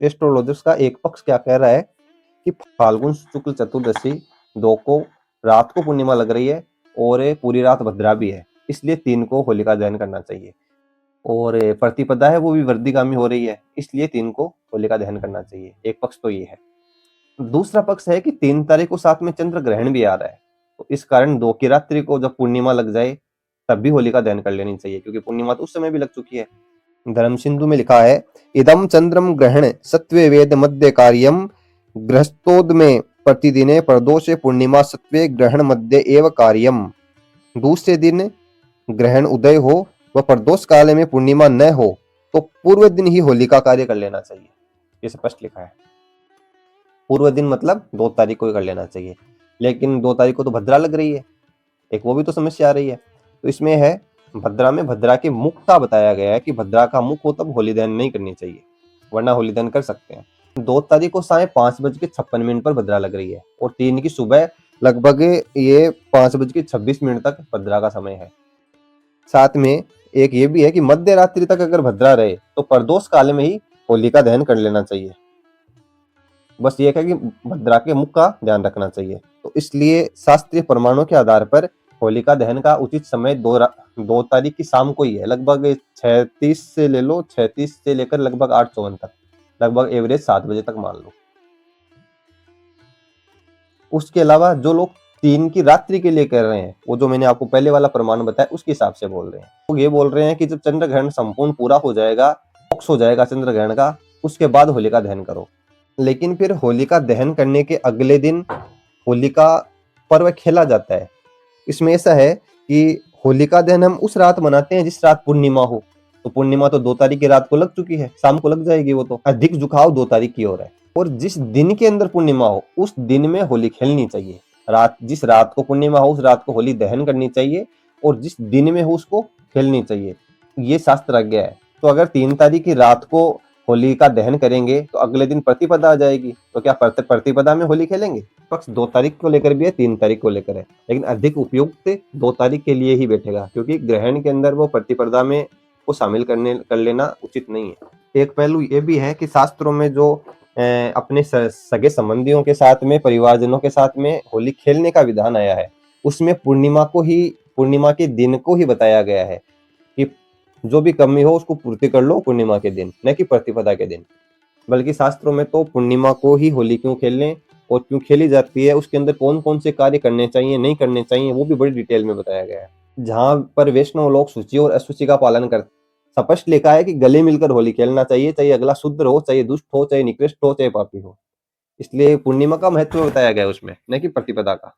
Astrologers का एक पक्ष क्या कह रहा है कि फाल्गुन शुक्ल चतुर्दशी 2 को रात को पूर्णिमा लग रही है और पूरी रात भद्रा भी है, इसलिए 3 को होलिका दहन करना चाहिए। और प्रतिपदा है वो भी वर्धिगामी हो रही है, इसलिए 3 को होलिका दहन करना चाहिए। एक पक्ष तो ये है। दूसरा पक्ष है कि 3 तारीख को साथ में चंद्र ग्रहण भी आ रहा है, तो इस कारण 2 की रात्रि को जब पूर्णिमा लग जाए तब भी होलिका दहन कर लेनी चाहिए, क्योंकि पूर्णिमा तो उस समय भी लग चुकी है। धर्म सिंधु में लिखा है, इदम चंद्रम ग्रहण सत्वे वेद मध्य कार्यम गृहस्थोद में प्रतिदिने प्रदोषे पूर्णिमा सत्वे ग्रहण मध्य एव कार्यम। दूसरे दिन ग्रहण उदय हो व प्रदोष काल में पूर्णिमा न हो तो पूर्व दिन ही होलिका कार्य कर लेना चाहिए। ये स्पष्ट लिखा है। पूर्व दिन मतलब 2 तारीख को ही कर लेना चाहिए, लेकिन 2 तारीख को तो भद्रा लग रही है, एक वो भी तो समस्या आ रही है। तो इसमें है भद्रा में भद्रा के मुख का बताया गया है कि भद्रा का मुख हो तब होली दहन नहीं करनी चाहिए, वरना होली दहन कर सकते हैं। 2 तारीख को साय 5:56 पर भद्रा लग रही है और 3 की सुबह लगभग ये 5:26 तक भद्रा का समय है। साथ में एक ये भी है कि मध्य रात्रि तक अगर भद्रा रहे तो प्रदोष काल में ही होलिका दहन कर लेना चाहिए। बस ये है कि भद्रा के मुख का ध्यान रखना चाहिए। तो इसलिए शास्त्रीय प्रमाणों के आधार पर होलिका दहन का उचित समय 2 तारीख की शाम को ही है, लगभग 36 से ले लो, 36 से लेकर लगभग 8:54 तक, लगभग एवरेज 7 बजे तक मान लो। उसके अलावा जो लोग 3 की रात्रि के लिए कर रहे हैं, वो जो मैंने आपको पहले वाला प्रमाण बताया उसके हिसाब से बोल रहे हैं। लोग ये बोल रहे हैं कि जब चंद्र ग्रहण संपूर्ण पूरा हो जाएगा, मोक्ष हो जाएगा चंद्र ग्रहण का, उसके बाद होलिका दहन करो। लेकिन फिर होलिका दहन करने के अगले दिन होलिका पर्व खेला जाता है। इसमें ऐसा है कि होलिका दहन हम उस रात मनाते हैं जिस रात पूर्णिमा हो, तो पूर्णिमा तो 2 तारीख की रात को लग चुकी है, शाम को लग जाएगी, वो तो अधिक झुकाव 2 तारीख की ओर है। और जिस दिन के अंदर पूर्णिमा हो उस दिन में होली खेलनी चाहिए। जिस रात को पूर्णिमा हो उस रात को होली दहन करनी चाहिए और जिस दिन में हो उसको खेलनी चाहिए, ये शास्त्र आज्ञा है। तो अगर 3 तारीख की रात को होली का दहन करेंगे तो अगले दिन प्रतिपदा आ जाएगी, तो क्या प्रतिपदा में होली खेलेंगे? पक्ष 2 तारीख को लेकर भी है, 3 तारीख को लेकर है, लेकिन अधिक उपयुक्त 2 तारीख के लिए ही बैठेगा, क्योंकि ग्रहण के अंदर वो प्रतिपदा में को शामिल कर लेना उचित नहीं है। एक पहलू ये भी है कि शास्त्रों में जो अपने सगे संबंधियों के साथ में, परिवारजनों के साथ में होली खेलने का विधान आया है, उसमें पूर्णिमा के दिन को ही बताया गया है कि जो भी कमी हो उसको पूर्ति कर लो पूर्णिमा के दिन, न कि प्रतिपदा के दिन। बल्कि शास्त्रों में तो पूर्णिमा को ही होली क्यों खेलने और क्यों खेली जाती है, उसके अंदर कौन कौन से कार्य करने चाहिए, नहीं करने चाहिए, वो भी बड़ी डिटेल में बताया गया है। जहां पर वैष्णव लोग शुचि और अशुचि का पालन करते, स्पष्ट लिखा है कि गले मिलकर होली खेलना चाहिए, चाहे अगला शुद्र हो, चाहे दुष्ट हो, चाहे निकृष्ट हो, चाहे पापी हो। इसलिए पूर्णिमा का महत्व बताया गया है उसमें, न कि प्रतिपदा का।